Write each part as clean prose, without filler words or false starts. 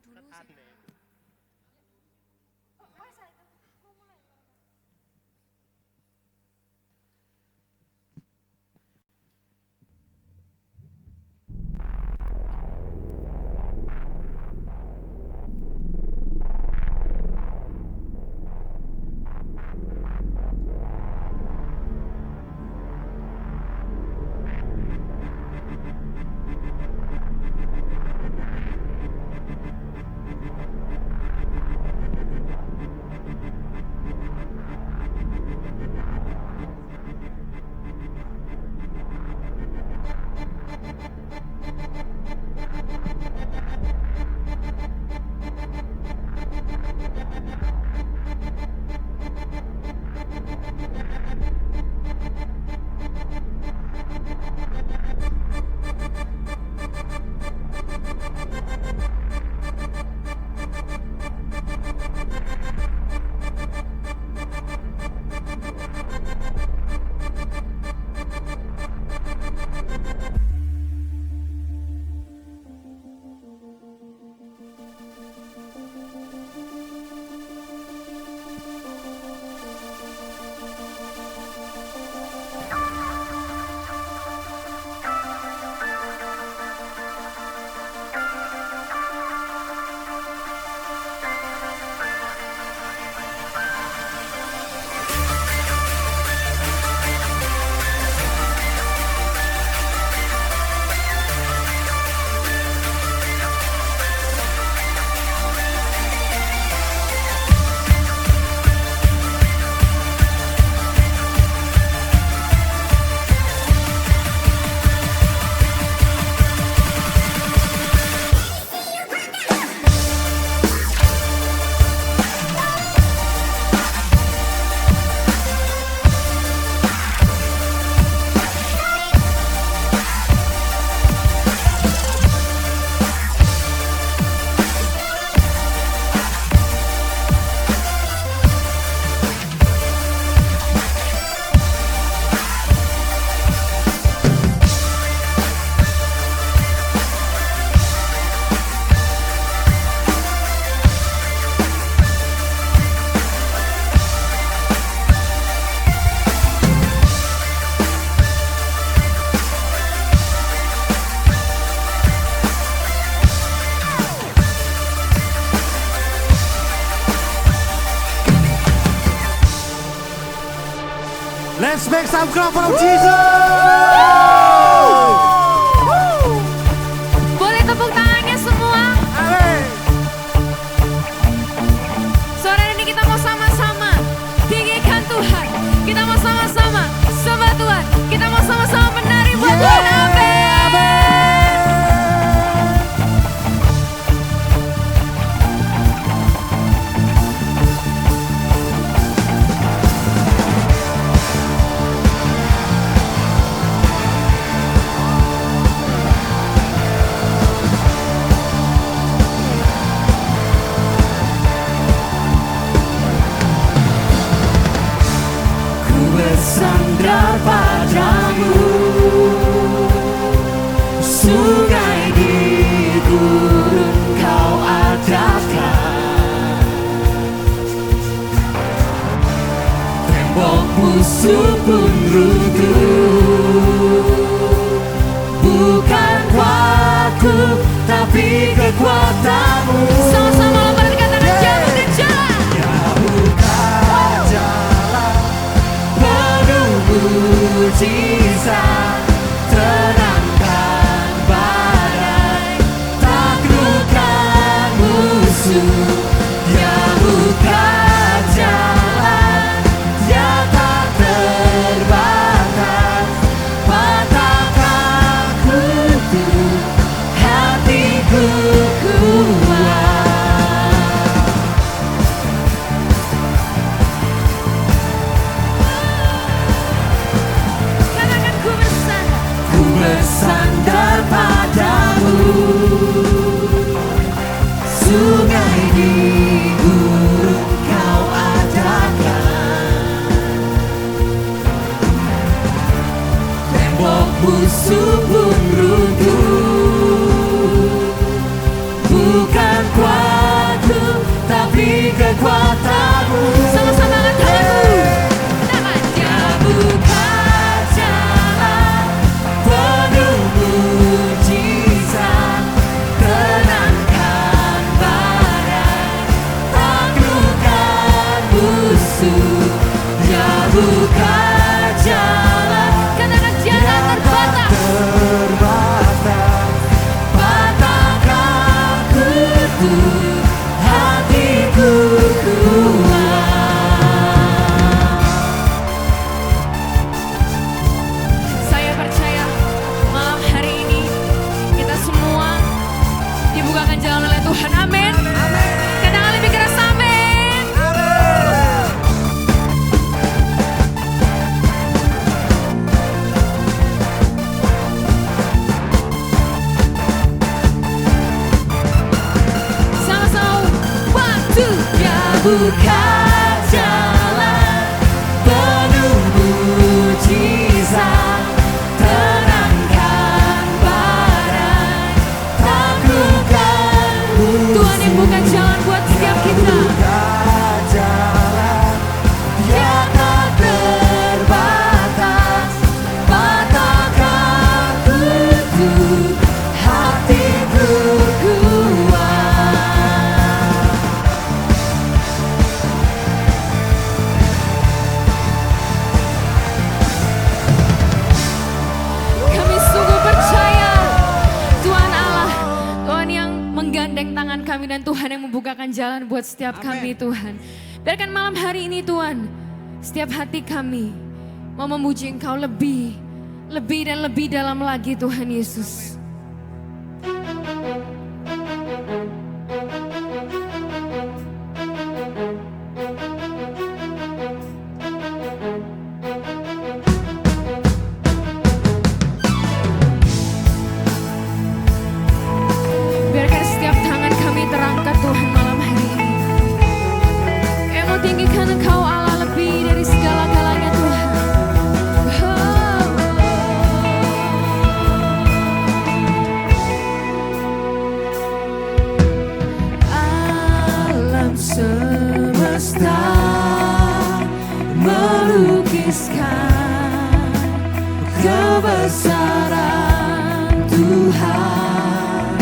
dulu sih. Let's make some clap for Jesus. Boleh tepuk tangannya semua. Sore ini kita mau sama-sama tinggikan Tuhan. Kita mau sama-sama sembah Tuhan. Kita mau sama-sama menari buat Tuhan. Amin. Bersandar padamu, sungai di gurun kau adakan, tembok musuh pun runtuh, bukan kuatku tapi kekuatanmu. Sama-sama lompat katakan jauh ke jalan. Mujizat tenangkan badai, taklukkan musuh. Dia buka jalan, dia tak terbatas, patahkan kutu, hatiku kuat. Katakan bukan kuatku, tapi kekuatanmu. Sama-sama angkat tanganmu. Dia buka jalan penuh mujizat, tenangkan badai, taklukkan musuh. Dia buka jalan, Katakan jalan terbatas. terbatas, patahkan kutuk, hatiku kuat. Saya percaya malam hari ini kita semua dibukakan jalan oleh Tuhan. Amin. Katakan lebih keras amin. Sama-sama. 1, 2. Dia buka jalan penuh mujizat, tenangkan badai, taklukkan musuh. Tuhan yang buka jalan buat setiap kita. Buka jalan, dia tak terbatas, patahkan kutuk, hatiku kuat. Kami sungguh percaya Tuhan Allah, Tuhan yang menggandeng tangan kami dan Tuhan yang membukakan jalan buat setiap kami Tuhan. Biarkan malam hari ini Tuhan, setiap hati kami mau memuji Engkau lebih dan lebih dalam lagi Tuhan Yesus. Biarkan setiap tangan kami terangkat Tuhan malam hari ini. Kami mau tinggikan Engkau Allah lebih dari segala-galanya Tuhan. Alam semesta melukiskan kebesaran Tuhan,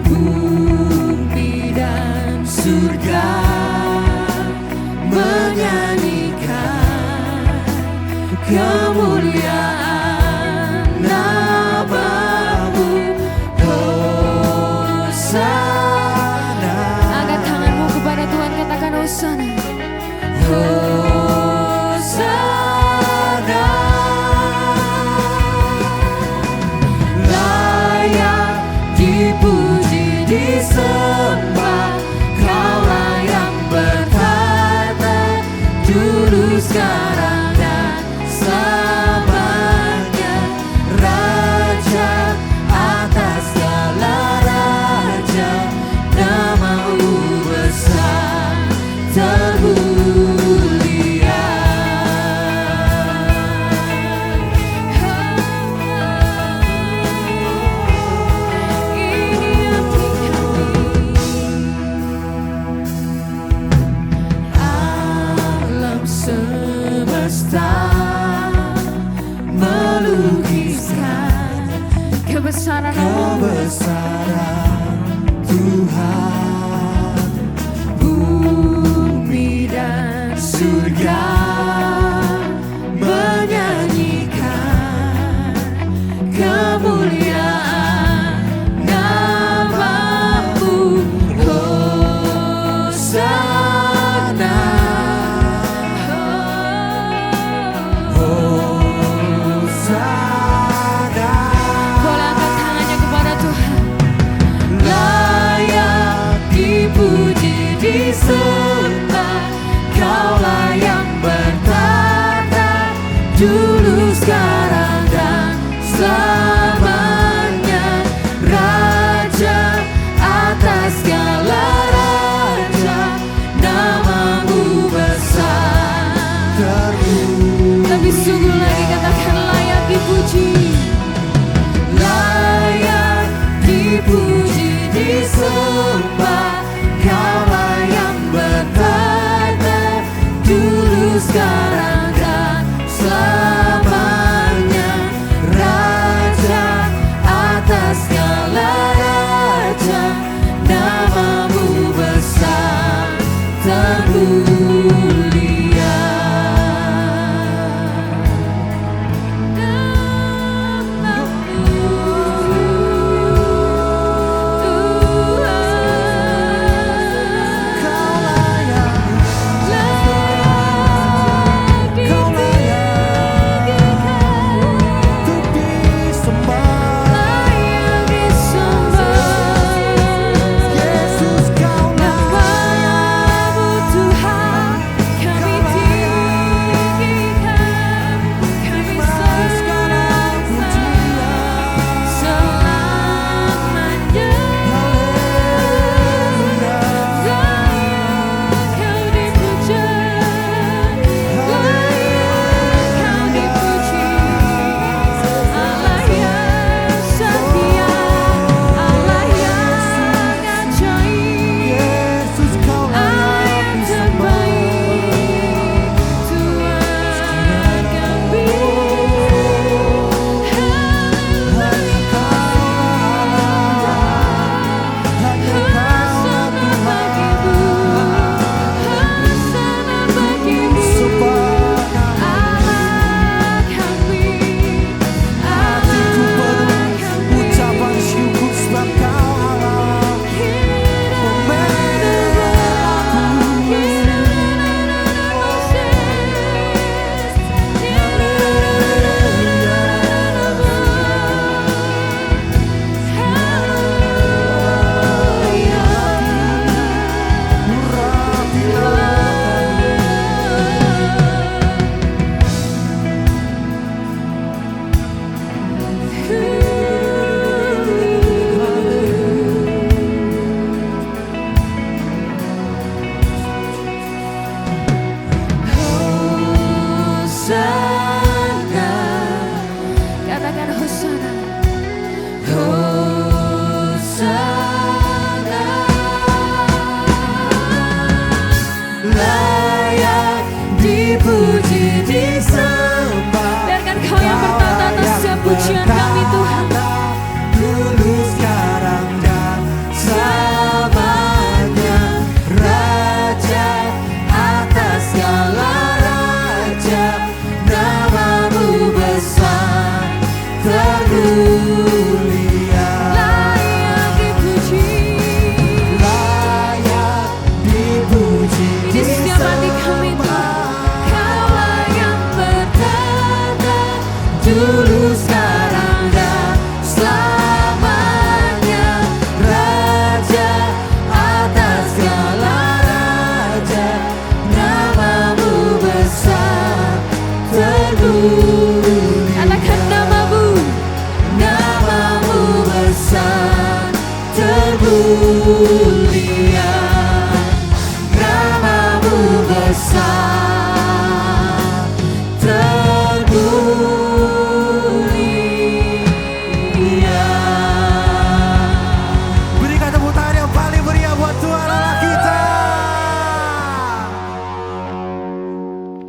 bumi dan surga menyanyikan kemuliaan nama-Mu. Hosana, Angkat tanganmu kepada Tuhan, katakan Hosana. Hosana, layak dipuji disembah, Kaulah yang bertata dulu sekarang dan selamanya, Raja atas segala raja, nama-Mu besar termulia.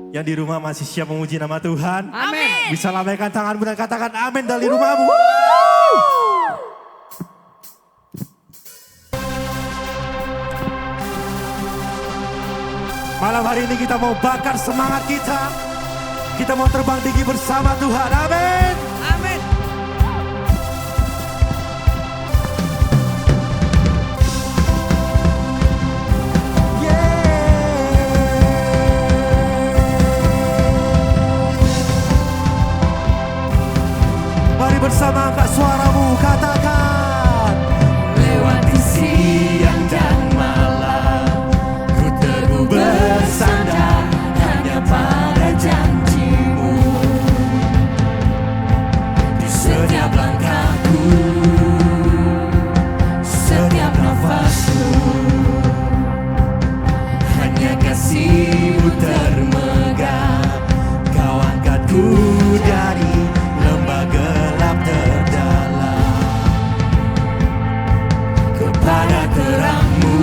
Yang di rumah masih siap memuji nama Tuhan? Amin. Bisa lambaikan tanganmu dan katakan amin dari rumahmu. Malam hari ini kita mau bakar semangat kita. Kita mau terbang tinggi bersama Tuhan. Amin. Amin. Mari bersama angkat suaramu, katakan. Lewati siang dan malam, ku teguh bersandar hanya pada janji-Mu. Di setiap langkahku, setiap nafasku, hanya kasih-Mu termegang. Kau angkatku dari lembah gelap terdalam kepada terang-Mu,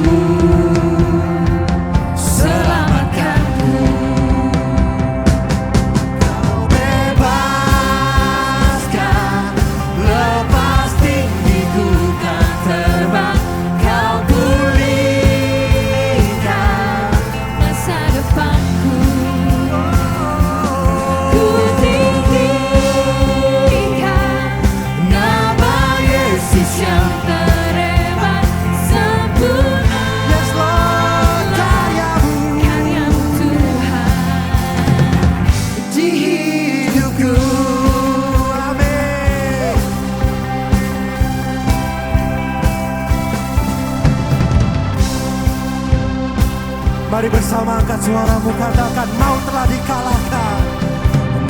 selamatkanku. Kau bebaskan, lepas tinggiku kan terbang. Kau pulihkan masa depanku. Ku tinggikan nama Yesus yang terhebat sempurna. Yes Lord, karya-Mu. Karya-Mu Tuhan di hidupku. Amin. Mari bersama angkat suaramu, katakan maut telah dikalahkan.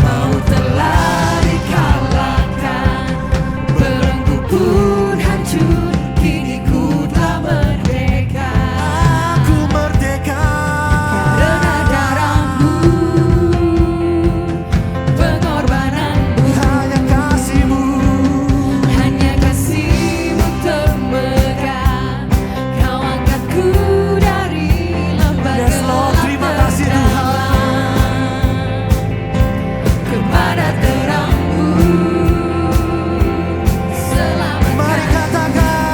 Maut telah dikalahkan, belenggu pun hancur, kini ku telah merdeka. Aku merdeka. Karena darah-Mu, pengorbanan-Mu, Hanya kasih-Mu. hanya kasih-Mu termegang. Kau angkatku dari lembah Yes, Lord, gelap terima kasih, Tuhan. terdalam kepada terang-Mu, Mari selamatkan. katakan.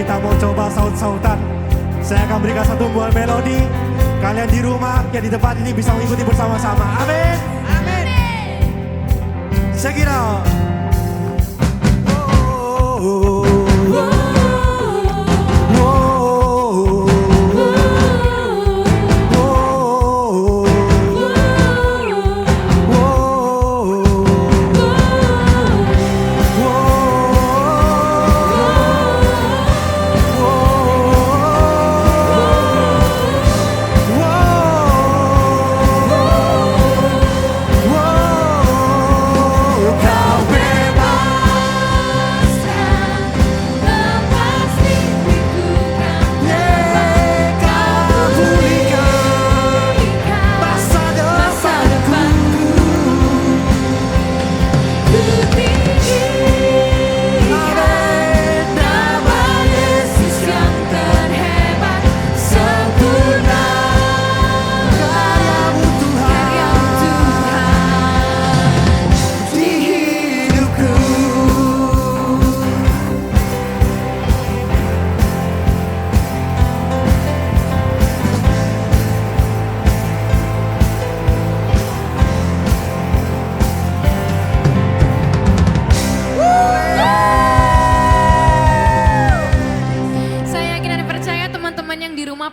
kita mau coba saut-sautan. Saya akan berikan satu buah melodi. Kalian di rumah yang di tempat ini bisa mengikuti bersama-sama. Amin. Amin. Check it out.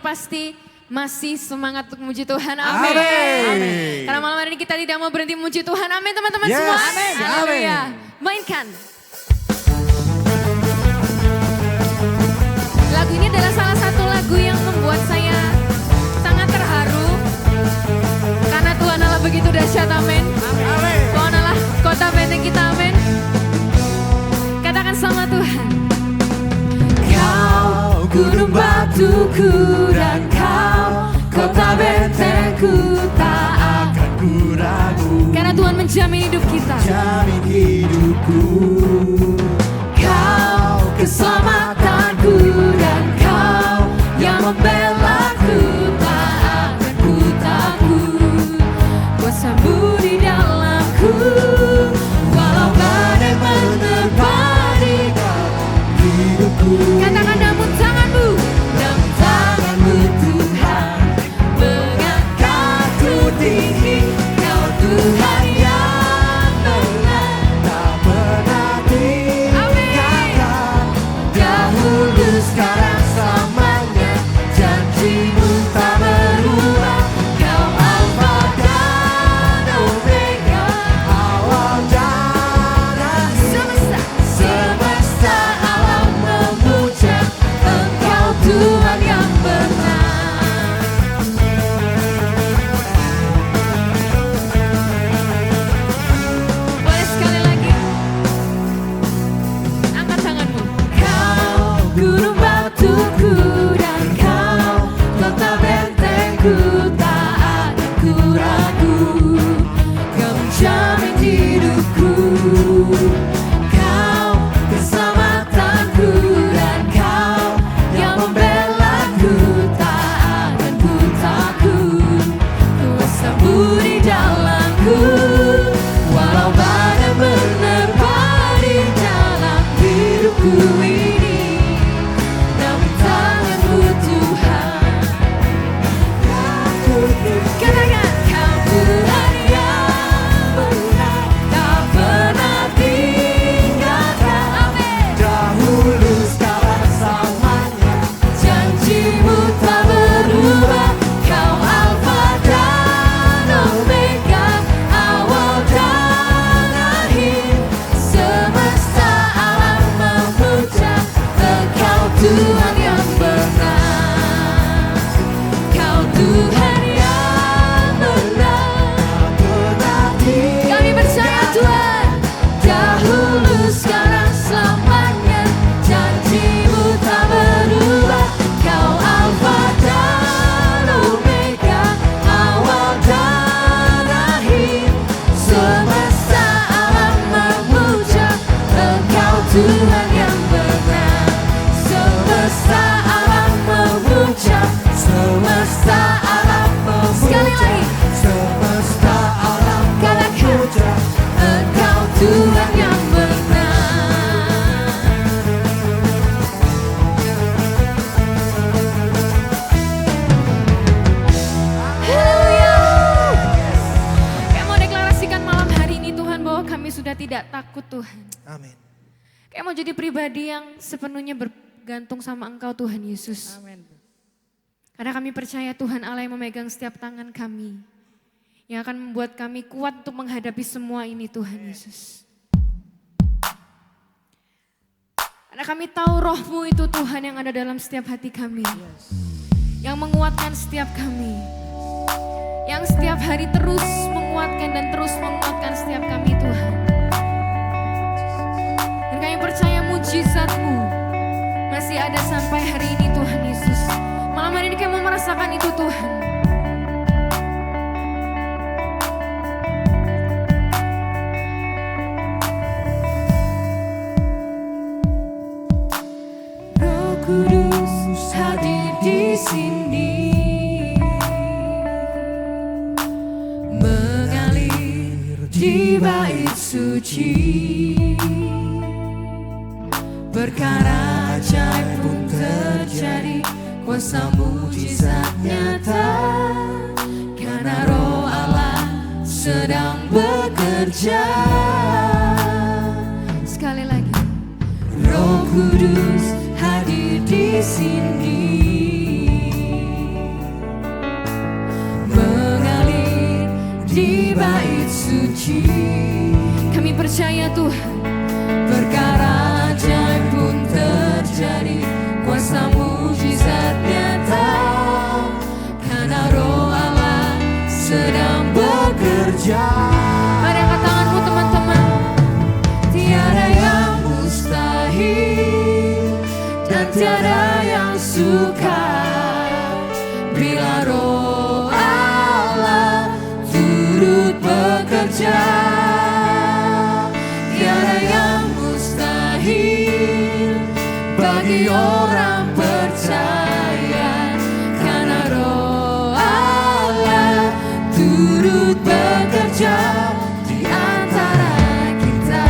Pasti masih semangat untuk memuji Tuhan. Amin. Amin. Karena malam hari ini kita tidak mau berhenti memuji Tuhan. Amin teman-teman Yes. semua. Amin. Haleluya. Amin. Mainkan. Lagu ini adalah salah satu lagu yang membuat saya sangat terharu. Karena Tuhan Allah begitu dahsyat. Amin. Amin. Tuhan Allah kota benteng kita. Amin. Katakan sama Tuhan. Kau gunung batuku dan kau kota bentengku, tak akan ku ragu. Karena Tuhan menjamin hidup kita. Jamin hidupku. Kau keselamatanku dan kau yang membelaku, tak akan ku takut. Kuasamu di dalamku, walau badai menerpani hidupku. Katakan namun tanganmu. Namun tanganmu Tuhan mengangkatku tinggi. Kau Tuhan yang benar, tak pernah tinggi. kami sudah tidak takut Tuhan. Amin. Kami mau jadi pribadi yang sepenuhnya bergantung sama Engkau Tuhan Yesus. Amin. Karena kami percaya Tuhan Allah yang memegang setiap tangan kami. Yang akan membuat kami kuat untuk menghadapi semua ini Tuhan Yesus. Karena kami tahu roh-Mu itu Tuhan yang ada dalam setiap hati kami. Yang menguatkan setiap kami. Yang setiap hari terus menguatkan dan terus menguatkan setiap kami Tuhan. Dan kami percaya mujizat-Mu masih ada sampai hari ini Tuhan Yesus. Malam hari ini kami mau merasakan itu Tuhan. Roh Kudus hadir di sini, mengalir di bait suci. Perkara ajaib pun terjadi, kuasa mujizat nyata. Karena Roh Allah sedang bekerja. Sekali lagi. Roh Kudus hadir di sini, mengalir di bait suci. Kami percaya Tuhan. Perkara ajaib pun terjadi, kuasa mujizat nyata. Karena Roh Allah sedang bekerja. Mari angkat tanganmu teman-teman. Tiada yang mustahil dan tiada yang sukar bila Roh Allah turut bekerja. Tiada yang mustahil bagi orang percaya, karena Roh Allah turut bekerja di antara kita.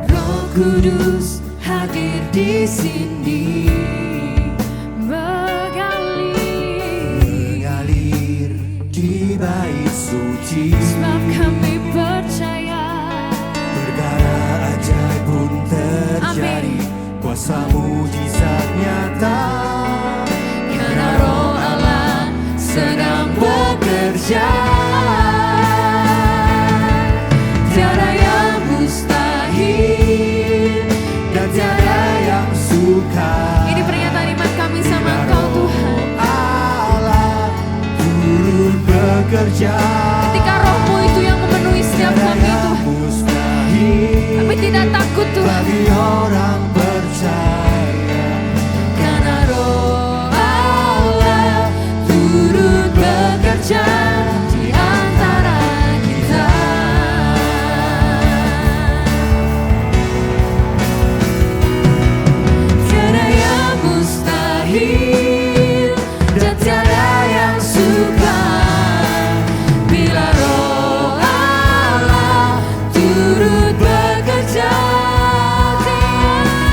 Roh Kudus hadir di sini, mengalir di bait suci. Sebab kami percaya. Perkara ajaib pun terjadi, Amin. kuasa mujizat nyata. Karena Roh Allah sedang bekerja. Tiada yang mustahil Dan tiada yang sukar. Ini pernyataan iman kami sama Engkau Tuhan. Allah turut bekerja. Ketika roh-Mu itu yang memenuhi setiap Tiada kami yang Tuhan. mustahil Kami tidak takut Tuhan. bagi orang percaya. karena Roh Allah turut bekerja di antara kita. Tiada yang mustahil dan tiada yang sukar bila Roh Allah turut bekerja.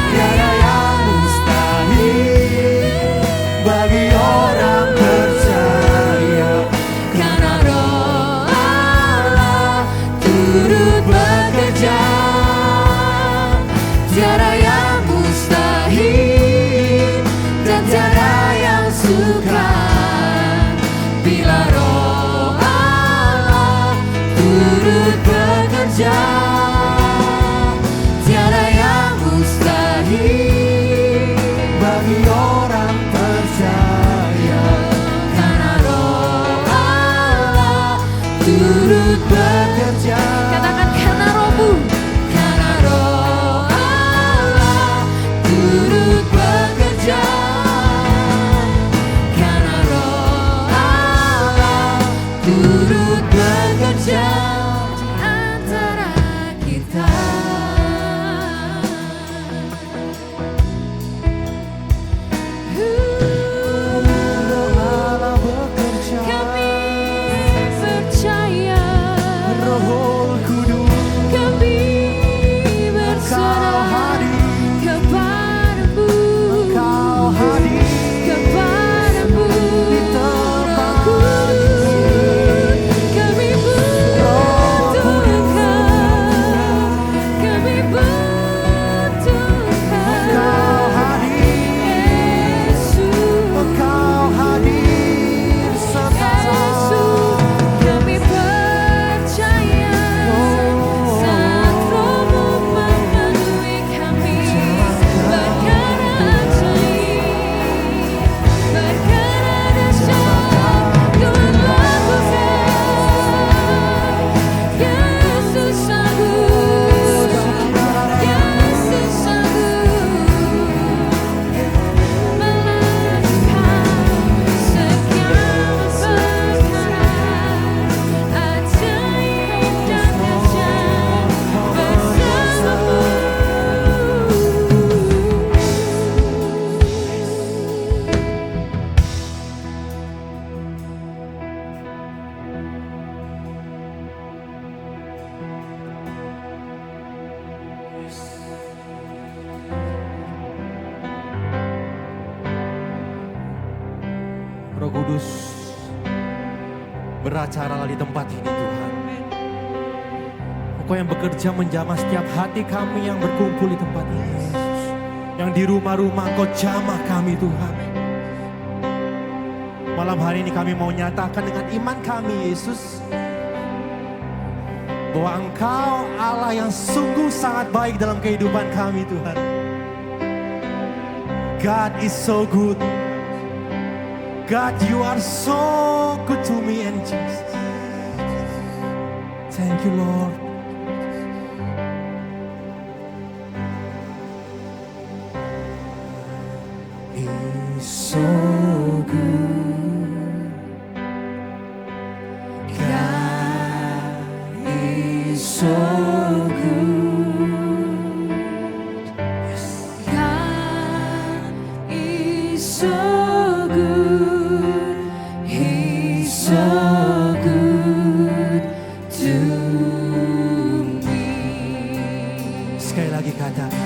Tiada yang mustahil bagi orang percaya. Karena Roh Allah turut bekerja. Tiada yang mustahil dan tiada yang sukar bila Roh Allah turut bekerja. Tiada yang mustahil Bagi orang percaya. karena Roh Allah turut bekerja. Katakan karena roh-Mu. Karena Roh Allah turut bekerja. Karena Roh Allah turut bekerja di antara kita. Allah bekerja. Kami percaya. Roh Kudus Kami Kau berserah hadir. kepadamu. Kau hadir Kepadamu. di tengah Beracara di tempat ini Tuhan. Engkau yang bekerja menjamah setiap hati kami yang berkumpul di tempat ini Yesus. Yang di rumah-rumah Engkau jamah kami Tuhan. Malam hari ini kami mau nyatakan dengan iman kami Yesus, bahwa Engkau Allah yang sungguh sangat baik dalam kehidupan kami Tuhan. God is so good. God, you are so good to me and Jesus. Thank you Lord. He's so good. God is so good. Yes. God is so good. He's so good to me. Sekali lagi katakan.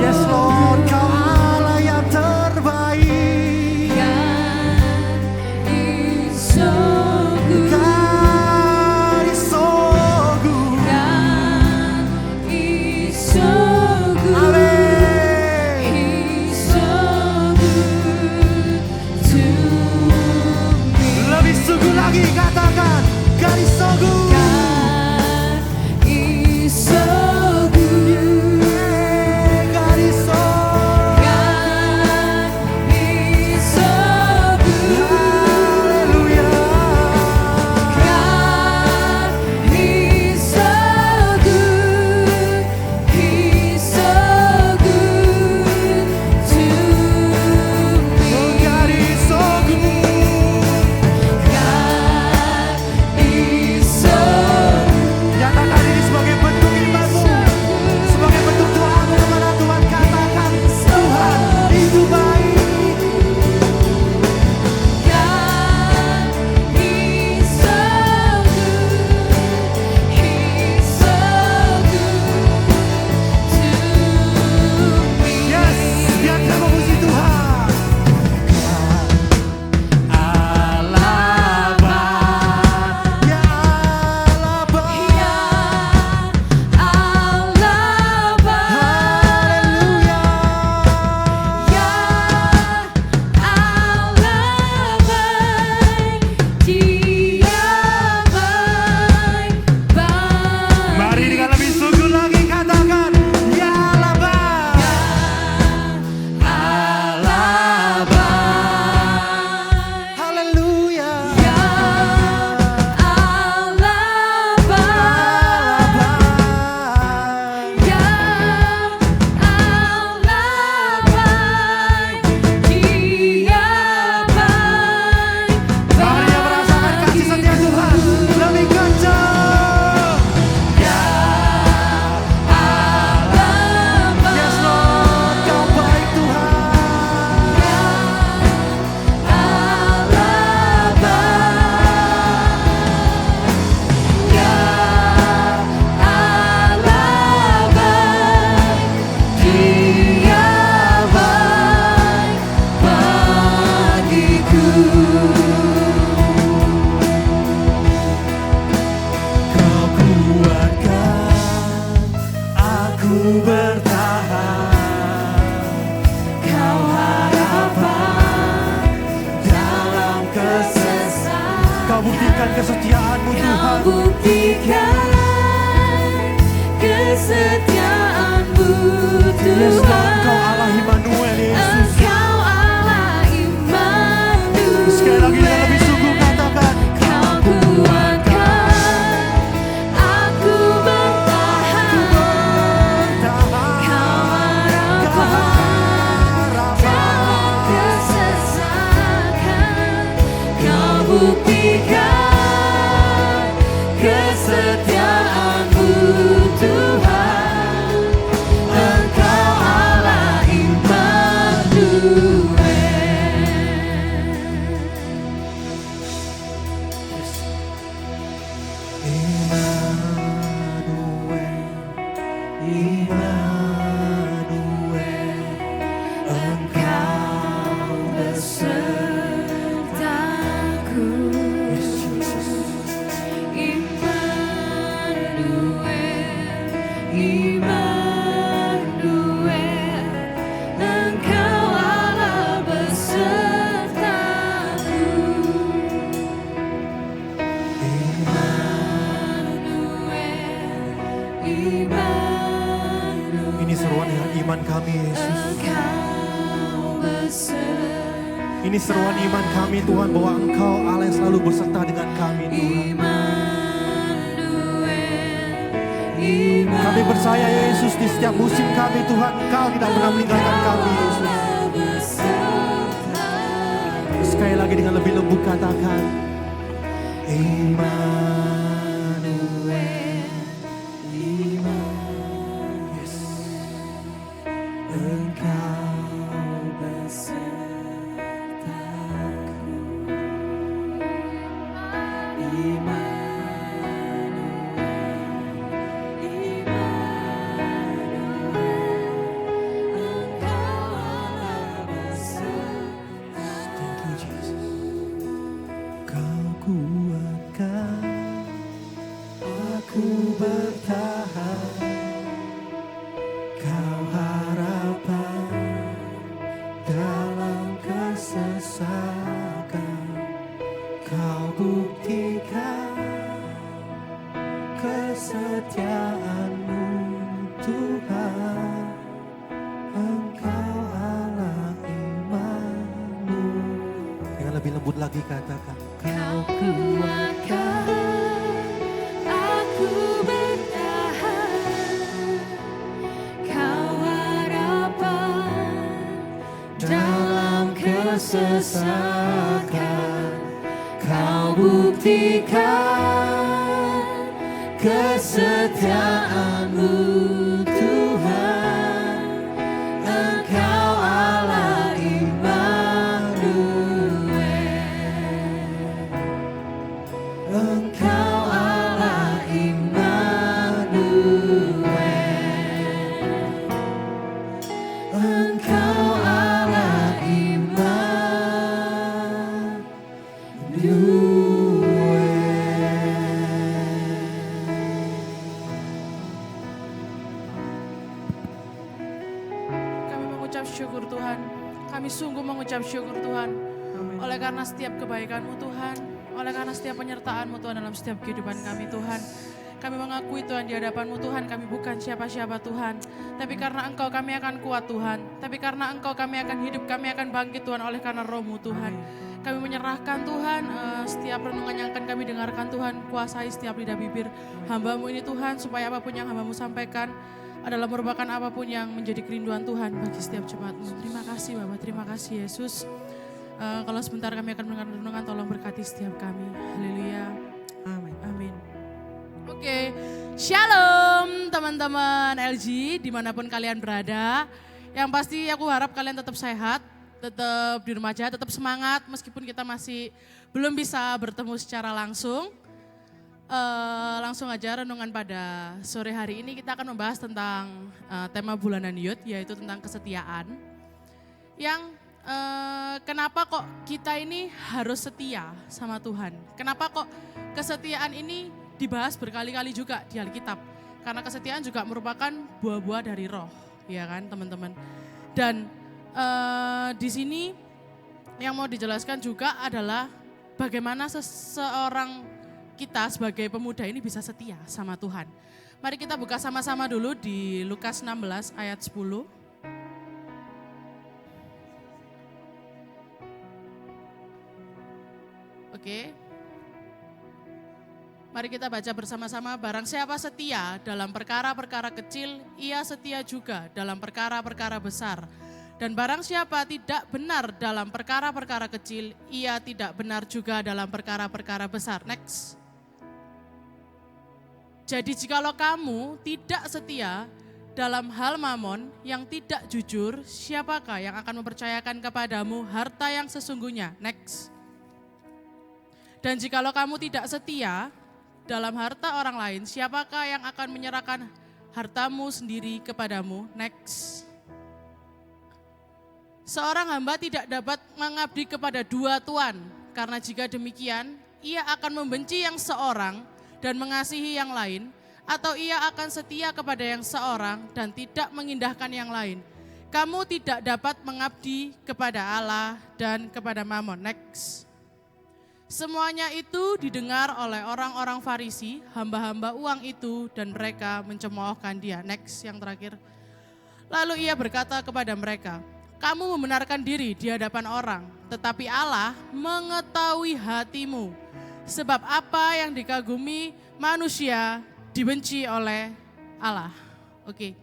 Yes, Lord, Kau Allah yang terbaik. God is so good. God is so good. God is so good. Amin. He's so good to me. Lebih sungguh lagi katakan, God is so good. God is so good. God is so God is so good. Hallelujah. God is so good. He's so good to me. Oh, God is so good. God is so Nyatakan ini sebagai bentuk imanmu, sebagai bentuk doamu kepada Tuhan. Katakan, Tuhan itu baik. God is so good. He's so good to me. Yes, biar kita memuji Tuhan. Allah baik, ya Allah baik. Ya Allah baik. Haleluya. Ya Allah baik. Dia baik. Mari dengan lebih sungguh lagi katakan, ya Allah baik. Allah baik. Haleluya. Ya Allah baik. baik. Ya Allah baik. Dia baik. Mari yang merasakan kasih setia Tuhan lebih kencang. Ya Allah baik. Yes Lord, Kau baik Tuhan. Ya Allah baik. Ya Allah baik. Dia baik bagiku. Kau kuatkan aku bertahan. Kau harapan dalam kesesatan. Kau buktikan kesetiaanmu Kau Tuhan. buktikan kesetiaanmu Yes Lord, Kau Tuhan. Allah Immanuel Yesus. Engkau Allah Immanuel. Sekali lagi dengan lebih sungguh katakan, Kau kuatkan aku bertahan. Kau harapan dalam kesesakan. Kau buktikan kesetiaanmu Tuhan. Engkau Allah Immanuel. Immanuel, Engkau beserta kami Yesus. Engkau besar. Ini seruan iman kami Tuhan bahwa Engkau Allah yang selalu berserta dengan kami Tuhan. Kami percaya Yesus di setiap musim kami Tuhan Engkau tidak pernah meninggalkan kami Yesus. Sekali lagi dengan lebih lembut katakan Immanuel, Immanuel, yes. Engkau besertaku, kesetiaan-Mu Tuhan, Engkau Allah Immanuel. Dengan lebih lembut lagi katakan, Kau kuatkan aku bertahan, Kau harapan dalam kesesakan, Kau buktikan kesetiaan-Mu Tuhan, Engkau Allah Immanuel, Engkau Allah Immanuel, Engkau Allah Immanuel. Syukur Tuhan, kami sungguh mengucap syukur Tuhan, oleh karena setiap kebaikan-Mu Tuhan, oleh karena setiap penyertaan-Mu Tuhan dalam setiap kehidupan kami Tuhan. Kami mengakui Tuhan di hadapan-Mu Tuhan, kami bukan siapa-siapa Tuhan, tapi karena Engkau kami akan kuat Tuhan, tapi karena Engkau kami akan hidup, kami akan bangkit Tuhan oleh karena Roh-Mu Tuhan. Kami menyerahkan Tuhan setiap renungan yang akan kami dengarkan Tuhan, kuasai setiap lidah bibir hamba-Mu ini Tuhan, supaya apapun yang hamba-Mu sampaikan adalah merupakan apapun yang menjadi kerinduan Tuhan bagi setiap jemaat-Mu. Terima kasih Bapak, terima kasih Yesus. Kalau sebentar kami akan mendengar renungan, tolong berkati setiap kami. Haleluya. Amin. Amin. Oke, shalom teman-teman LG dimanapun kalian berada. Yang pasti aku harap kalian tetap sehat, tetap di rumah aja, tetap semangat meskipun kita masih belum bisa bertemu secara langsung. Langsung aja renungan pada sore hari ini kita akan membahas tentang tema bulanan Yud, yaitu tentang kesetiaan. Yang kenapa kok kita ini harus setia sama Tuhan? Kenapa kok kesetiaan ini dibahas berkali-kali juga di Alkitab? Karena kesetiaan juga merupakan buah-buah dari Roh, ya kan teman-teman. Dan di sini yang mau dijelaskan juga adalah bagaimana seseorang kita sebagai pemuda ini bisa setia sama Tuhan. Mari kita buka sama-sama dulu di Lukas 16 ayat 10. Oke. Mari kita baca bersama-sama. Barang siapa setia dalam perkara-perkara kecil, ia setia juga dalam perkara-perkara besar. Dan barang siapa tidak benar dalam perkara-perkara kecil, ia tidak benar juga dalam perkara-perkara besar. Next. Jadi jikalau kamu tidak setia dalam hal mamon yang tidak jujur, siapakah yang akan mempercayakan kepadamu harta yang sesungguhnya? Next. Dan jikalau kamu tidak setia dalam harta orang lain, siapakah yang akan menyerahkan hartamu sendiri kepadamu? Next. Seorang hamba tidak dapat mengabdi kepada dua tuan, karena jika demikian, ia akan membenci yang seorang dan mengasihi yang lain, atau ia akan setia kepada yang seorang dan tidak mengindahkan yang lain. Kamu tidak dapat mengabdi kepada Allah dan kepada Mamon. Next. Semuanya itu didengar oleh orang-orang Farisi, hamba-hamba uang itu, dan mereka mencemoohkan dia. Next, yang terakhir. Lalu ia berkata kepada mereka, kamu membenarkan diri di hadapan orang, tetapi Allah mengetahui hatimu. Sebab apa yang dikagumi manusia dibenci oleh Allah. Oke.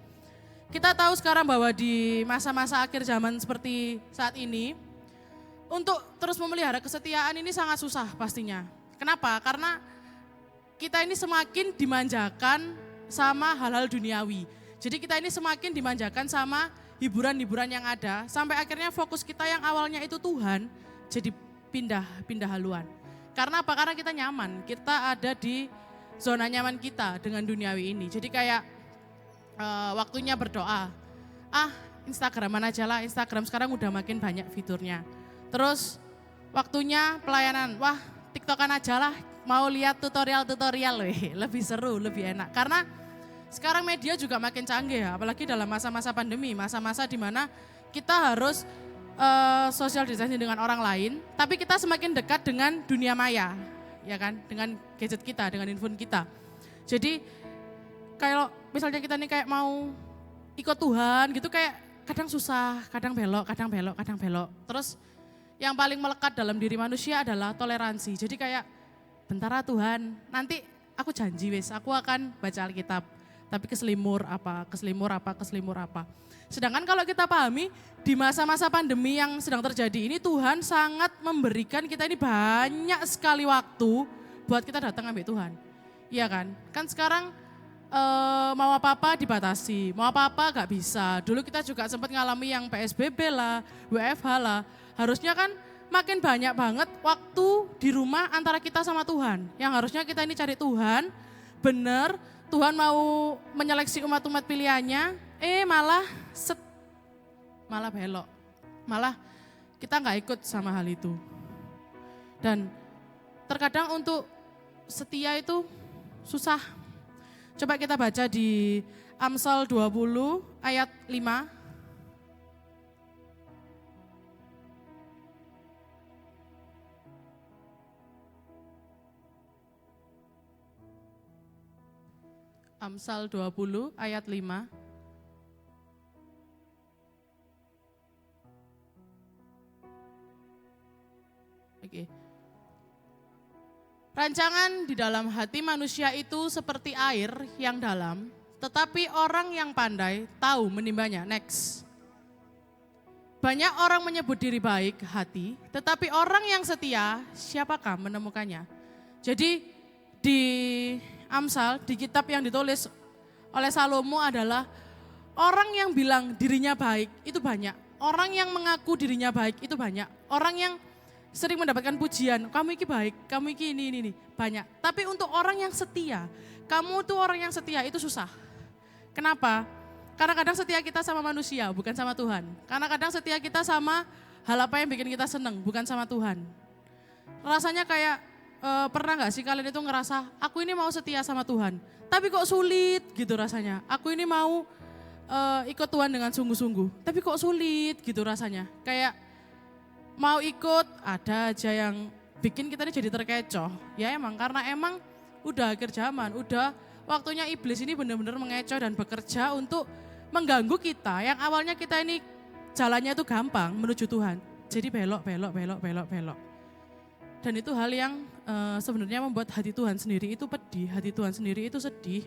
Kita tahu sekarang bahwa di masa-masa akhir zaman seperti saat ini, untuk terus memelihara kesetiaan ini sangat susah pastinya. Kenapa? Karena kita ini semakin dimanjakan sama hal-hal duniawi. Jadi kita ini semakin dimanjakan sama hiburan-hiburan yang ada, sampai akhirnya fokus kita yang awalnya itu Tuhan, jadi pindah haluan. Karena apa? Karena kita nyaman, kita ada di zona nyaman kita dengan duniawi ini. Jadi kayak waktunya berdoa, Instagraman aja lah, Instagram sekarang udah makin banyak fiturnya. Terus waktunya pelayanan, TikTokan aja lah, mau lihat tutorial-tutorial, lebih seru, lebih enak. Karena sekarang media juga makin canggih ya, apalagi dalam masa-masa pandemi, masa-masa di mana kita harus social distancing dengan orang lain, tapi kita semakin dekat dengan dunia maya, ya kan, dengan gadget kita, dengan handphone kita. Jadi kalau misalnya kita nih kayak mau ikut Tuhan gitu, kayak kadang susah, kadang belok. Terus yang paling melekat dalam diri manusia adalah toleransi. Jadi kayak bentar Tuhan, nanti aku janji aku akan baca Alkitab. Tapi keselimur apa. Sedangkan kalau kita pahami di masa-masa pandemi yang sedang terjadi ini, Tuhan sangat memberikan kita ini banyak sekali waktu buat kita datang ambil Tuhan. Iya kan? Kan sekarang mau apa-apa dibatasi, mau apa-apa gak bisa. Dulu kita juga sempat ngalami yang PSBB lah, WFH lah. Harusnya kan makin banyak banget waktu di rumah antara kita sama Tuhan. Yang harusnya kita ini cari Tuhan, bener, Tuhan mau menyeleksi umat-umat pilihannya, malah belok. Malah kita nggak ikut sama hal itu. Dan terkadang untuk setia itu susah. Coba kita baca di Amsal 20 ayat 5. Amsal 20 ayat 5. Oke. Rancangan di dalam hati manusia itu seperti air yang dalam, tetapi orang yang pandai tahu menimbanya. Next. Banyak orang menyebut diri baik hati, tetapi orang yang setia, siapakah menemukannya? Jadi di Amsal, di kitab yang ditulis oleh Salomo adalah orang yang bilang dirinya baik itu banyak. Orang yang mengaku dirinya baik itu banyak. Orang yang sering mendapatkan pujian, kamu ini baik, kamu ini, banyak. Tapi untuk orang yang setia, kamu tuh orang yang setia itu susah. Kenapa? Karena kadang setia kita sama manusia, bukan sama Tuhan. Karena kadang setia kita sama hal apa yang bikin kita seneng, bukan sama Tuhan. Rasanya kayak, pernah gak sih kalian itu ngerasa, aku ini mau setia sama Tuhan, tapi kok sulit gitu rasanya. Aku ini mau ikut Tuhan dengan sungguh-sungguh, tapi kok sulit gitu rasanya. Kayak mau ikut, ada aja yang bikin kita ini jadi terkecoh. Ya emang, karena emang udah akhir zaman, udah waktunya iblis ini benar-benar mengecoh dan bekerja untuk mengganggu kita. Yang awalnya kita ini jalannya itu gampang menuju Tuhan, jadi belok. Dan itu hal yang sebenarnya membuat hati Tuhan sendiri itu pedih, hati Tuhan sendiri itu sedih.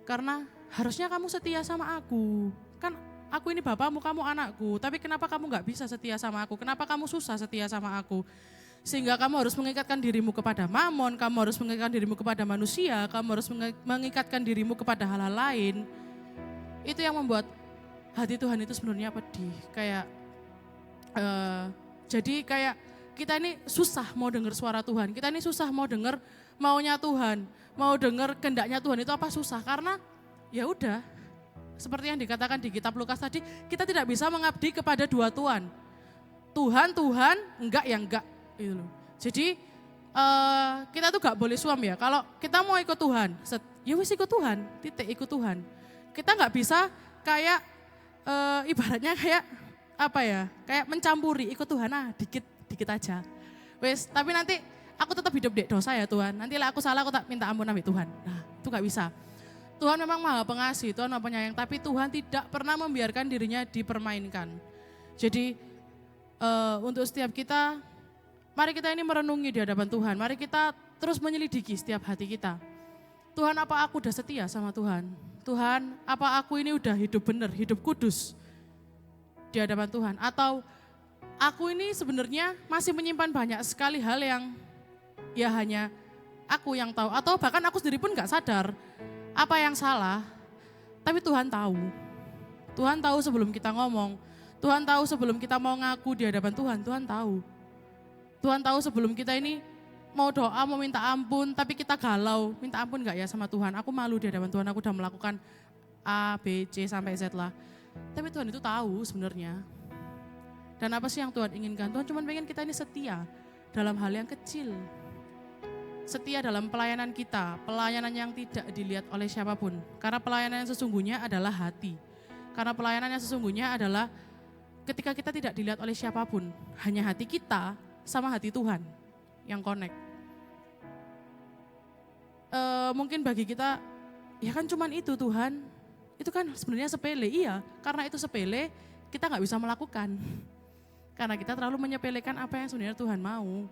Karena harusnya kamu setia sama aku, kan aku ini bapakmu, kamu anakku, tapi kenapa kamu gak bisa setia sama aku? Kenapa kamu susah setia sama aku? Sehingga kamu harus mengikatkan dirimu kepada mamon, kamu harus mengikatkan dirimu kepada manusia, kamu harus mengikatkan dirimu kepada hal-hal lain. Itu yang membuat hati Tuhan itu sebenarnya pedih. Kayak jadi kayak kita ini susah mau dengar suara Tuhan, kita ini susah mau dengar maunya Tuhan, mau dengar kehendaknya Tuhan itu apa susah, karena ya udah seperti yang dikatakan di kitab Lukas tadi, kita tidak bisa mengabdi kepada dua Tuhan. Tuhan, enggak ya enggak gitu loh. Jadi kita tuh gak boleh suam ya, kalau kita mau ikut Tuhan, ya wis ikut Tuhan, titik ikut Tuhan. Kita gak bisa kayak ibaratnya kayak apa ya, kayak mencampuri ikut Tuhan dikit aja. Wes, tapi nanti aku tetap hidup di dosa ya Tuhan. Nanti lah aku salah, aku tak minta ampun sama Tuhan. Nah, itu gak bisa. Tuhan memang maha pengasih, Tuhan maha penyayang, tapi Tuhan tidak pernah membiarkan dirinya dipermainkan. Jadi untuk setiap kita, mari kita ini merenungi di hadapan Tuhan, mari kita terus menyelidiki setiap hati kita. Tuhan, apa aku udah setia sama Tuhan? Tuhan, apa aku ini udah hidup benar, hidup kudus di hadapan Tuhan? Atau aku ini sebenarnya masih menyimpan banyak sekali hal yang ya hanya aku yang tahu, atau bahkan aku sendiri pun gak sadar apa yang salah, tapi Tuhan tahu. Tuhan tahu sebelum kita ngomong, Tuhan tahu sebelum kita mau ngaku di hadapan Tuhan, Tuhan tahu. Tuhan tahu sebelum kita ini mau doa, mau minta ampun, tapi kita galau, minta ampun gak ya sama Tuhan, aku malu di hadapan Tuhan, aku udah melakukan A, B, C, sampai Z lah. Tapi Tuhan itu tahu sebenarnya. Dan apa sih yang Tuhan inginkan? Tuhan cuma pengen kita ini setia dalam hal yang kecil. Setia dalam pelayanan kita, pelayanan yang tidak dilihat oleh siapapun. Karena pelayanan yang sesungguhnya adalah hati. Karena pelayanan yang sesungguhnya adalah ketika kita tidak dilihat oleh siapapun. Hanya hati kita sama hati Tuhan yang connect. Mungkin bagi kita, ya kan cuman itu Tuhan. Itu kan sebenarnya sepele, iya. Karena itu sepele, kita gak bisa melakukan. Karena kita terlalu menyepelekan apa yang sebenarnya Tuhan mau.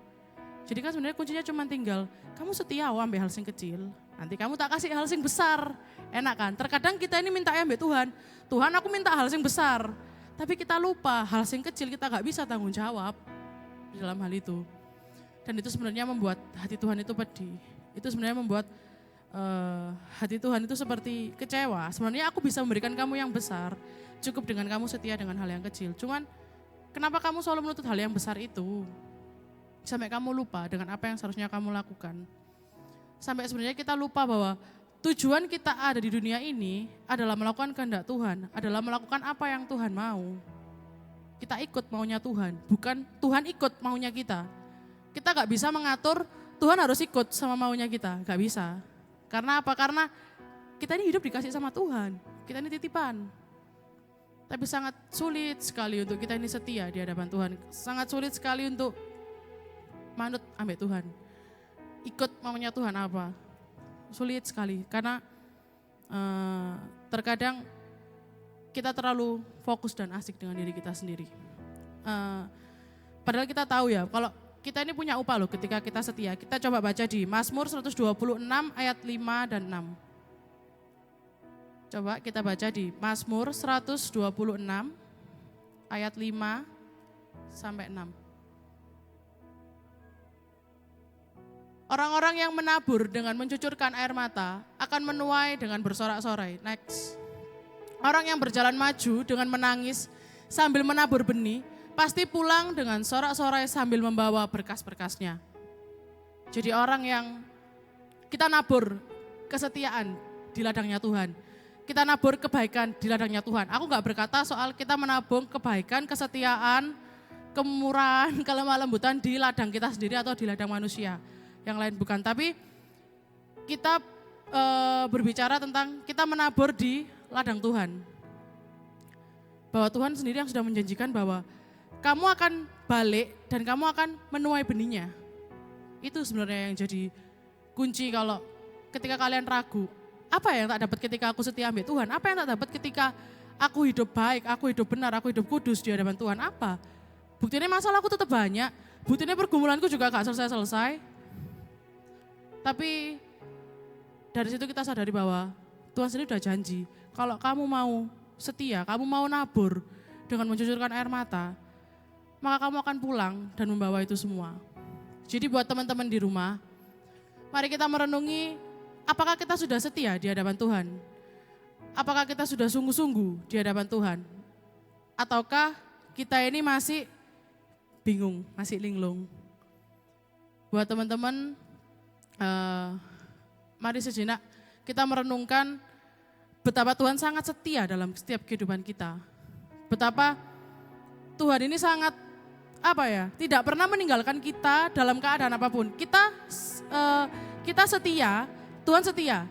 Jadi kan sebenarnya kuncinya cuma tinggal, kamu setia ambil hal sing kecil, nanti kamu tak kasih hal sing besar. Enak kan? Terkadang kita ini minta ambil Tuhan, Tuhan aku minta hal sing besar. Tapi kita lupa hal sing kecil kita gak bisa tanggung jawab di dalam hal itu. Dan itu sebenarnya membuat hati Tuhan itu pedih. Itu sebenarnya membuat hati Tuhan itu seperti kecewa. Sebenarnya aku bisa memberikan kamu yang besar, cukup dengan kamu setia dengan hal yang kecil. Cuman kenapa kamu selalu menuntut hal yang besar itu? Sampai kamu lupa dengan apa yang seharusnya kamu lakukan. Sampai sebenarnya kita lupa bahwa tujuan kita ada di dunia ini adalah melakukan kehendak Tuhan, adalah melakukan apa yang Tuhan mau. Kita ikut maunya Tuhan, bukan Tuhan ikut maunya kita. Kita gak bisa mengatur Tuhan harus ikut sama maunya kita, gak bisa. Karena apa? Karena kita ini hidup dikasih sama Tuhan, kita ini titipan. Tapi sangat sulit sekali untuk kita ini setia di hadapan Tuhan. Sangat sulit sekali untuk manut ambek Tuhan. Ikut maunya Tuhan apa? Sulit sekali karena terkadang kita terlalu fokus dan asik dengan diri kita sendiri. Padahal kita tahu ya, kalau kita ini punya upah loh ketika kita setia. Kita coba baca di Mazmur 126 ayat 5 dan 6. Coba kita baca di Mazmur 126 ayat 5 sampai 6. Orang-orang yang menabur dengan mencucurkan air mata akan menuai dengan bersorak-sorai. Next. Orang yang berjalan maju dengan menangis sambil menabur benih, pasti pulang dengan sorak-sorai sambil membawa berkas-berkasnya. Jadi orang yang kita nabur kesetiaan di ladangnya Tuhan. Kita nabur kebaikan di ladangnya Tuhan. Aku gak berkata soal kita menabung kebaikan, kesetiaan, kemurahan, kelemah lembutan di ladang kita sendiri atau di ladang manusia. Yang lain bukan, tapi kita berbicara tentang kita menabur di ladang Tuhan. Bahwa Tuhan sendiri yang sudah menjanjikan bahwa kamu akan balik dan kamu akan menuai benihnya. Itu sebenarnya yang jadi kunci kalau ketika kalian ragu, apa yang tak dapat ketika aku setia ambil Tuhan? Apa yang tak dapat ketika aku hidup baik, aku hidup benar, aku hidup kudus di hadapan Tuhan? Apa? Buktinya masalahku tetap banyak, buktinya pergumulanku juga gak selesai-selesai. Tapi dari situ kita sadari bahwa Tuhan sendiri sudah janji, kalau kamu mau setia, kamu mau nabur dengan mencucurkan air mata, maka kamu akan pulang dan membawa itu semua. Jadi buat teman-teman di rumah, mari kita merenungi apakah kita sudah setia di hadapan Tuhan? Apakah kita sudah sungguh-sungguh di hadapan Tuhan? Ataukah kita ini masih bingung, masih linglung? Buat teman-teman, mari sejenak kita merenungkan betapa Tuhan sangat setia dalam setiap kehidupan kita. Betapa Tuhan ini sangat tidak pernah meninggalkan kita dalam keadaan apapun. Kita setia, Tuhan setia.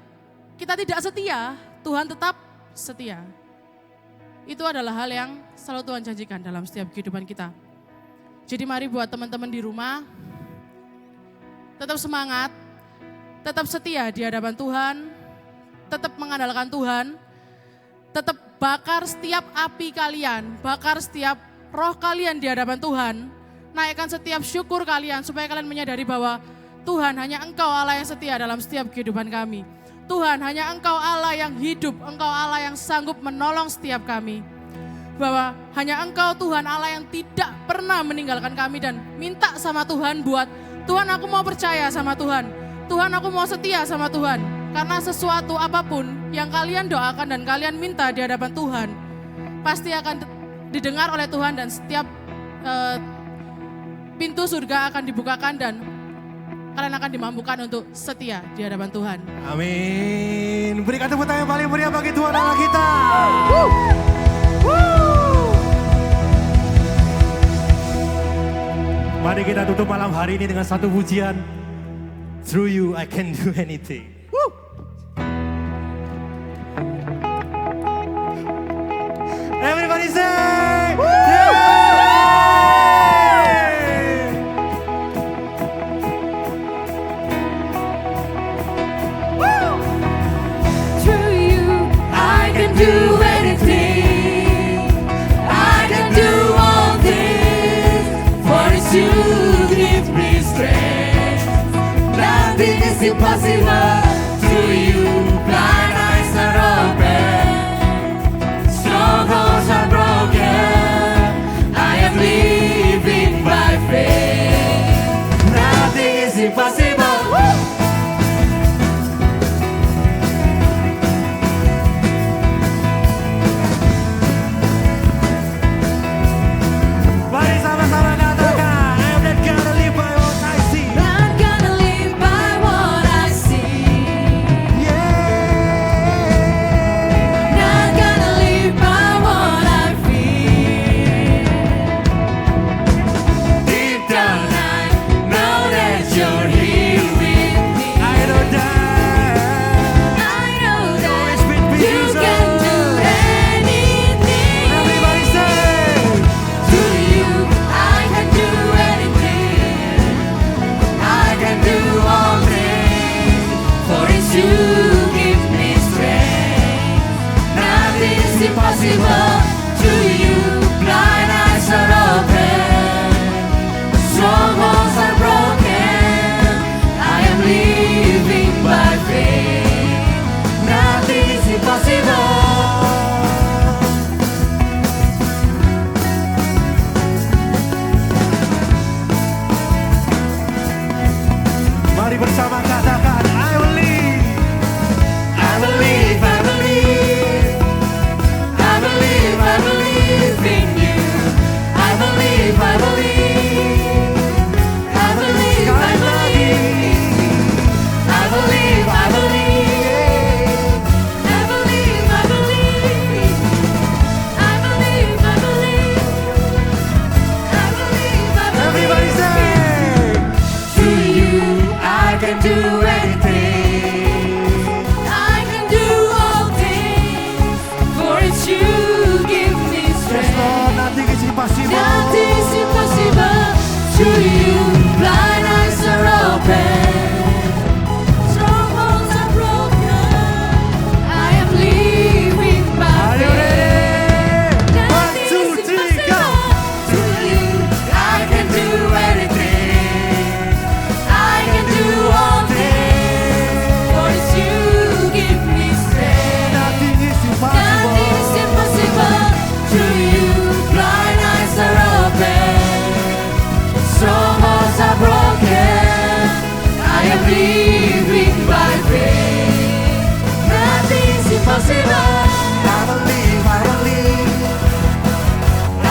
Kita tidak setia, Tuhan tetap setia. Itu adalah hal yang selalu Tuhan janjikan dalam setiap kehidupan kita. Jadi mari buat teman-teman di rumah, tetap semangat, tetap setia di hadapan Tuhan, tetap mengandalkan Tuhan, tetap bakar setiap api kalian, bakar setiap roh kalian di hadapan Tuhan, naikkan setiap syukur kalian supaya kalian menyadari bahwa Tuhan hanya Engkau Allah yang setia dalam setiap kehidupan kami. Tuhan hanya Engkau Allah yang hidup, Engkau Allah yang sanggup menolong setiap kami. Bahwa hanya Engkau Tuhan Allah yang tidak pernah meninggalkan kami dan minta sama Tuhan buat, Tuhan aku mau percaya sama Tuhan, Tuhan aku mau setia sama Tuhan. Karena sesuatu apapun yang kalian doakan dan kalian minta di hadapan Tuhan, pasti akan didengar oleh Tuhan dan setiap pintu surga akan dibukakan dan kalian akan dimampukan untuk setia di hadapan Tuhan. Amin. Berikan tepuk tangan yang paling meriah bagi Tuhan Allah kita. Mari kita tutup malam hari ini dengan satu pujian. Through you I can do anything. Everybody say, yeah! Through you, I can do anything. I can do all things. For it's you who give me strength. Nothing is impossible. Through you, blind eyes are open. Strongholds are broken. I am living by faith. Nothing is impossible. Mari sama-sama katakan, I'm not gonna live by what I see. Not gonna live by what I see. Yeah. Not gonna live by what I feel. Deep down I know that you're here with me. I know that. I know Always that been with you you, can so- do anything. Everybody say, Through you I can do anything. I can do all things. For it's you who give me strength. Nothing is impossible. Through you blind eyes are open. Strongholds are broken. I am living by faith. Nothing is impossible. mari bersama katakan, I believe. I believe, I believe. I believe, I believe in you. I believe, I believe. I believe, I believe. I believe, I believe. I believe, I believe. I believe, I believe. I believe, I believe. Everybody say, Through you I can do anything. I can do all things. For it's you who give me yes strength. Lord, nothing is impossible. Nothing is impossible. Through you blind eyes are open. Strongholds are broken. I am living by Are you faith. ready? One, Nothing two, is three, go. impossible. Through you I can do anything. I can do all things. For it's you who give me strength. Nothing is Nothing is impossible. impossible. Through you blind eyes are open. Strongholds are broken. I am living by faith. Nothing is impossible. I believe, I believe.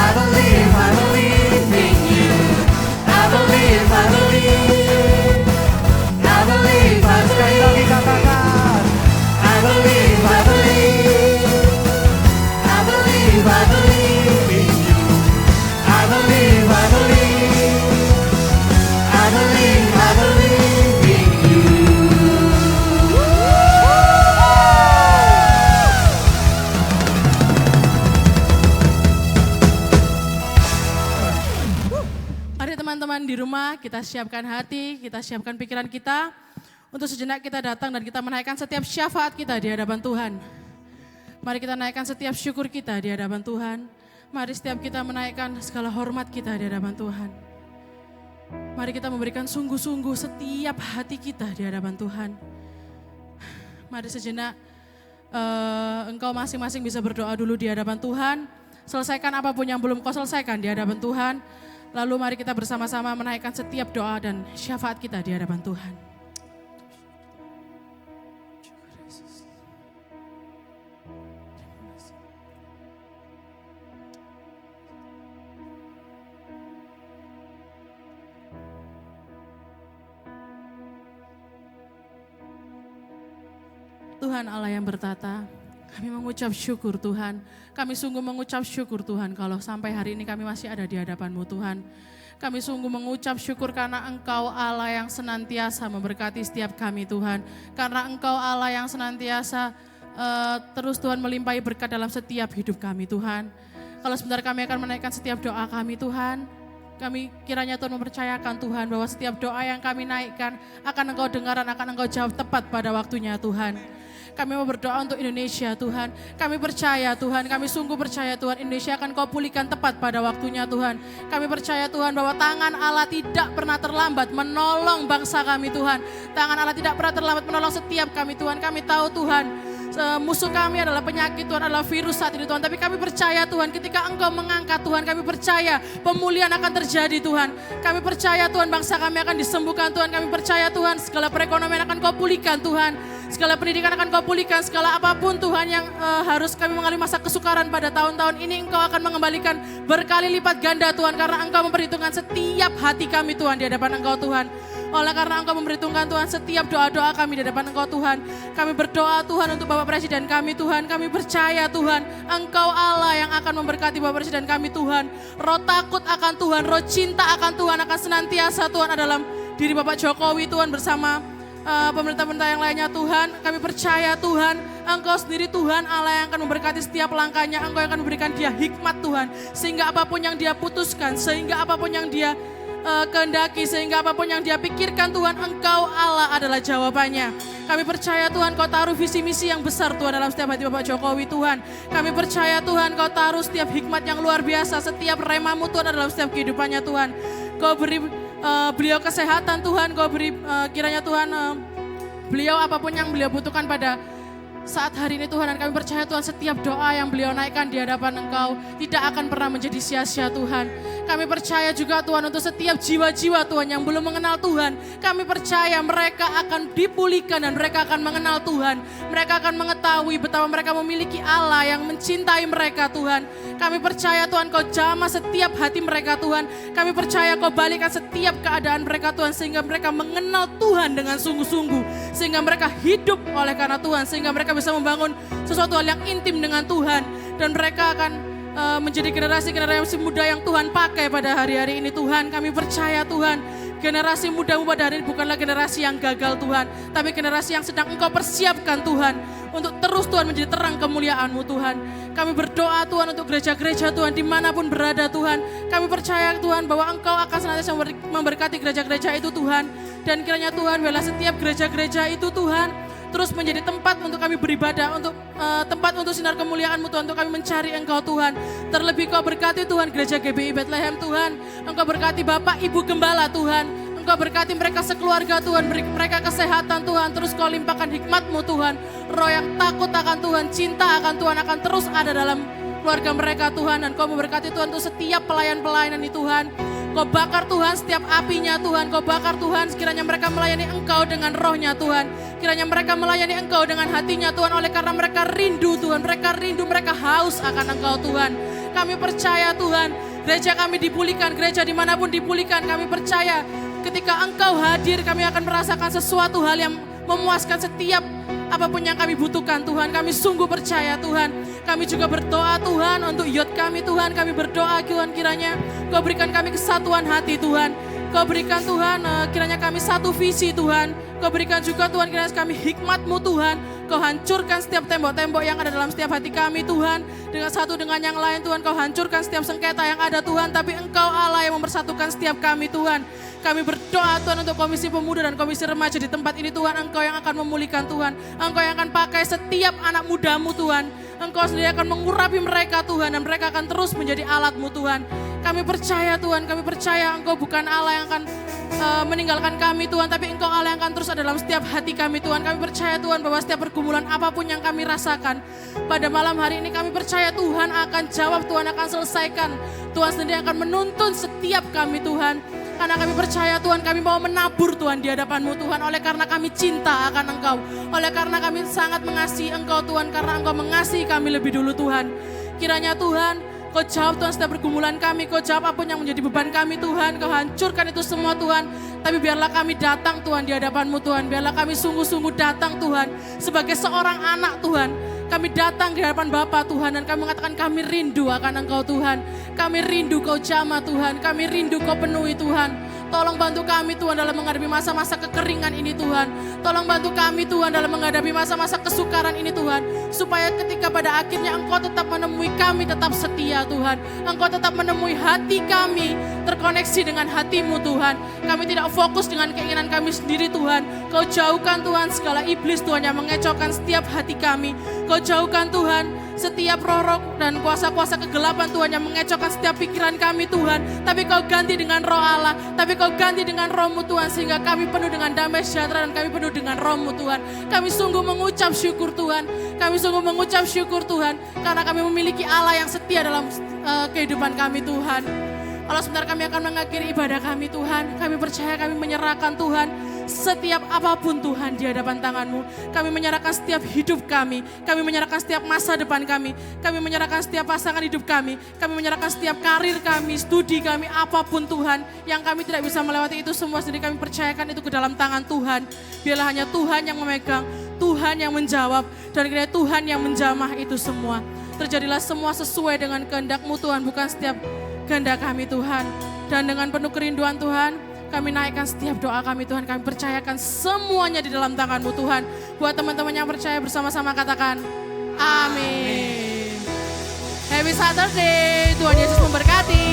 I believe, I believe in you. I believe, I believe. I believe, I Sekali lagi believe. katakan, I believe, I believe. I believe, I believe in you. I believe, I believe. I believe, I believe in you. Mari teman-teman di rumah kita siapkan hati, kita siapkan pikiran kita Untuk sejenak kita datang dan kita menaikkan setiap syafaat kita di hadapan Tuhan. Mari kita naikkan setiap syukur kita di hadapan Tuhan. Mari setiap kita menaikkan segala hormat kita di hadapan Tuhan. Mari kita memberikan sungguh-sungguh setiap hati kita di hadapan Tuhan. Mari sejenak engkau masing-masing bisa berdoa dulu di hadapan Tuhan. Selesaikan apapun yang belum kau selesaikan di hadapan Tuhan. Lalu mari kita bersama-sama menaikkan setiap doa dan syafaat kita di hadapan Tuhan. Tuhan Allah yang bertata, kami mengucap syukur Tuhan. Kami sungguh mengucap syukur Tuhan kalau sampai hari ini kami masih ada di hadapan-Mu Tuhan. Kami sungguh mengucap syukur karena Engkau Allah yang senantiasa memberkati setiap kami Tuhan. Karena Engkau Allah yang senantiasa terus Tuhan melimpahi berkat dalam setiap hidup kami Tuhan. Kalau sebentar kami akan menaikkan setiap doa kami Tuhan. Kami kiranya Tuhan mempercayakan Tuhan bahwa setiap doa yang kami naikkan akan Engkau dengar dan akan Engkau jawab tepat pada waktunya Tuhan. Kami mau berdoa untuk Indonesia Tuhan. Kami percaya Tuhan, kami sungguh percaya Tuhan Indonesia akan Kau pulihkan tepat pada waktunya Tuhan. Kami percaya Tuhan bahwa tangan Allah tidak pernah terlambat menolong bangsa kami Tuhan. Tangan Allah tidak pernah terlambat menolong setiap kami Tuhan. Kami tahu Tuhan musuh kami adalah penyakit Tuhan, adalah virus saat ini Tuhan. Tapi kami percaya Tuhan ketika Engkau mengangkat Tuhan, kami percaya pemulihan akan terjadi Tuhan. Kami percaya Tuhan bangsa kami akan disembuhkan Tuhan. Kami percaya Tuhan segala perekonomian akan Kau pulihkan Tuhan. Segala pendidikan akan Kau pulihkan, segala apapun Tuhan yang harus kami mengalami masa kesukaran pada tahun-tahun ini Engkau akan mengembalikan berkali lipat ganda Tuhan. Karena Engkau memperhitungkan setiap hati kami Tuhan di hadapan Engkau Tuhan. Oleh karena Engkau memperhitungkan Tuhan setiap doa-doa kami di hadapan Engkau Tuhan. Kami berdoa Tuhan untuk Bapak Presiden kami Tuhan. Kami percaya Tuhan Engkau Allah yang akan memberkati Bapak Presiden kami Tuhan. Roh takut akan Tuhan, roh cinta akan Tuhan akan senantiasa Tuhan ada dalam diri Bapak Jokowi Tuhan bersama pemerintah-pemerintah yang lainnya Tuhan. Kami percaya Tuhan Engkau sendiri Tuhan Allah yang akan memberkati setiap langkahnya. Engkau yang akan memberikan dia hikmat Tuhan. Sehingga apapun yang dia putuskan, sehingga apapun yang dia kehendaki, sehingga apapun yang dia pikirkan Tuhan Engkau Allah adalah jawabannya. Kami percaya Tuhan Kau taruh visi misi yang besar Tuhan dalam setiap hati Bapak Jokowi Tuhan. Kami percaya Tuhan Kau taruh setiap hikmat yang luar biasa, setiap remamu Tuhan dalam setiap kehidupannya Tuhan. Kau beri beliau kesehatan Tuhan, Kau beri kiranya Tuhan beliau apapun yang beliau butuhkan pada saat hari ini Tuhan. Dan kami percaya Tuhan setiap doa yang beliau naikkan di hadapan Engkau tidak akan pernah menjadi sia-sia Tuhan. Kami percaya juga Tuhan untuk setiap jiwa-jiwa Tuhan yang belum mengenal Tuhan. Kami percaya mereka akan dipulihkan dan mereka akan mengenal Tuhan. Mereka akan mengetahui betapa mereka memiliki Allah yang mencintai mereka Tuhan. Kami percaya Tuhan Kau jamah setiap hati mereka Tuhan. Kami percaya Kau balikan setiap keadaan mereka Tuhan. Sehingga mereka mengenal Tuhan dengan sungguh-sungguh. Sehingga mereka hidup oleh karena Tuhan. Sehingga mereka bisa membangun sesuatu hal yang intim dengan Tuhan. Dan mereka akan menjadi generasi-generasi muda yang Tuhan pakai pada hari-hari ini Tuhan. Kami percaya Tuhan generasi mudamu pada hari ini bukanlah generasi yang gagal Tuhan. Tapi generasi yang sedang Engkau persiapkan Tuhan. Untuk terus Tuhan menjadi terang kemuliaan-Mu Tuhan. Kami berdoa Tuhan untuk gereja-gereja Tuhan dimanapun berada Tuhan. Kami percaya Tuhan bahwa Engkau akan senantiasa memberkati gereja-gereja itu Tuhan. Dan kiranya Tuhan bela setiap gereja-gereja itu Tuhan terus menjadi tempat untuk kami beribadah, untuk tempat untuk sinar kemuliaan-Mu Tuhan, untuk kami mencari Engkau Tuhan. Terlebih Kau berkati Tuhan gereja GBI Bethlehem Tuhan. Engkau berkati Bapak Ibu Gembala Tuhan. Engkau berkati mereka sekeluarga Tuhan, beri mereka kesehatan Tuhan. Terus Kau limpahkan hikmat-Mu Tuhan. Roh yang takut akan Tuhan, cinta akan Tuhan akan terus ada dalam keluarga mereka Tuhan. Dan Kau memberkati Tuhan untuk setiap pelayan-pelayanan ini Tuhan. Kau bakar Tuhan setiap apinya Tuhan. Kau bakar Tuhan sekiranya mereka melayani Engkau dengan rohnya Tuhan. Kiranya mereka melayani Engkau dengan hatinya Tuhan. Oleh karena mereka rindu Tuhan. Mereka rindu, mereka haus akan Engkau Tuhan. Kami percaya Tuhan. Gereja kami dipulihkan. Gereja dimanapun dipulihkan. Kami percaya ketika Engkau hadir kami akan merasakan sesuatu hal yang memuaskan setiap apapun yang kami butuhkan Tuhan. Kami sungguh percaya Tuhan. Kami juga berdoa Tuhan untuk youth kami Tuhan. Kami berdoa Tuhan kiranya Kau berikan kami kesatuan hati Tuhan. Kau berikan Tuhan, kiranya kami satu visi Tuhan. Kau berikan juga Tuhan, kiranya kami hikmat-Mu Tuhan. Kau hancurkan setiap tembok-tembok yang ada dalam setiap hati kami Tuhan. Dengan satu dengan yang lain Tuhan, Kau hancurkan setiap sengketa yang ada Tuhan. Tapi Engkau Allah yang mempersatukan setiap kami Tuhan. Kami berdoa Tuhan untuk Komisi Pemuda dan Komisi Remaja di tempat ini Tuhan. Engkau yang akan memulihkan Tuhan. Engkau yang akan pakai setiap anak muda-Mu Tuhan. Engkau sendiri akan mengurapi mereka Tuhan. Dan mereka akan terus menjadi alat-Mu Tuhan. Kami percaya Tuhan, kami percaya Engkau bukan Allah yang akan meninggalkan kami Tuhan. Tapi Engkau Allah yang akan terus ada dalam setiap hati kami Tuhan. Kami percaya Tuhan bahwa setiap pergumulan apapun yang kami rasakan pada malam hari ini, kami percaya Tuhan akan jawab, Tuhan akan selesaikan. Tuhan sendiri akan menuntun setiap kami Tuhan. Karena kami percaya Tuhan, kami mau menabur Tuhan di hadapan-Mu Tuhan. Oleh karena kami cinta akan Engkau. Oleh karena kami sangat mengasihi Engkau Tuhan. Karena Engkau mengasihi kami lebih dulu Tuhan. Kiranya Tuhan, Kau jawab Tuhan setiap pergumulan kami. Kau jawab apapun yang menjadi beban kami Tuhan. Kau hancurkan itu semua Tuhan. Tapi biarlah kami datang Tuhan di hadapan-Mu Tuhan. Biarlah kami sungguh-sungguh datang Tuhan. Sebagai seorang anak Tuhan. Kami datang di hadapan Bapa Tuhan. Dan kami mengatakan kami rindu akan Engkau Tuhan. Kami rindu Kau jamah Tuhan. Kami rindu Kau penuhi Tuhan. Tolong bantu kami Tuhan dalam menghadapi masa-masa kekeringan ini Tuhan. Tolong bantu kami Tuhan dalam menghadapi masa-masa kesukaran ini Tuhan. Supaya ketika pada akhirnya Engkau tetap menemui kami tetap setia Tuhan. Engkau tetap menemui hati kami terkoneksi dengan hati-Mu Tuhan. Kami tidak fokus dengan keinginan kami sendiri Tuhan. Kau jauhkan Tuhan segala iblis Tuhan yang mengecokkan setiap hati kami. Kau jauhkan Tuhan setiap roh-roh dan kuasa-kuasa kegelapan Tuhan yang mengecokkan setiap pikiran kami Tuhan. Tapi Kau ganti dengan roh Allah. Tapi Kau ganti dengan roh-Mu Tuhan. Sehingga kami penuh dengan damai sejahtera dan kami penuh dengan roh-Mu Tuhan. Kami sungguh mengucap syukur Tuhan. Kami sungguh mengucap syukur Tuhan. Karena kami memiliki Allah yang setia dalam kehidupan kami Tuhan. Allah sebentar kami akan mengakhiri ibadah kami Tuhan. Kami percaya kami menyerahkan Tuhan setiap apapun Tuhan di hadapan tangan-Mu. Kami menyerahkan setiap hidup kami. Kami menyerahkan setiap masa depan kami. Kami menyerahkan setiap pasangan hidup kami. Kami menyerahkan setiap karir kami, studi kami, apapun Tuhan. Yang kami tidak bisa melewati itu semua sendiri, kami percayakan itu ke dalam tangan Tuhan. Biarlah hanya Tuhan yang memegang, Tuhan yang menjawab, dan kiranya Tuhan yang menjamah itu semua. Terjadilah semua sesuai dengan kehendak-Mu Tuhan, bukan setiap kehendak kami Tuhan. Dan dengan penuh kerinduan Tuhan, kami naikkan setiap doa kami Tuhan. Kami percayakan semuanya di dalam tangan-Mu Tuhan. Buat teman-teman yang percaya bersama-sama katakan amin. Happy Saturday, Tuhan Yesus memberkati.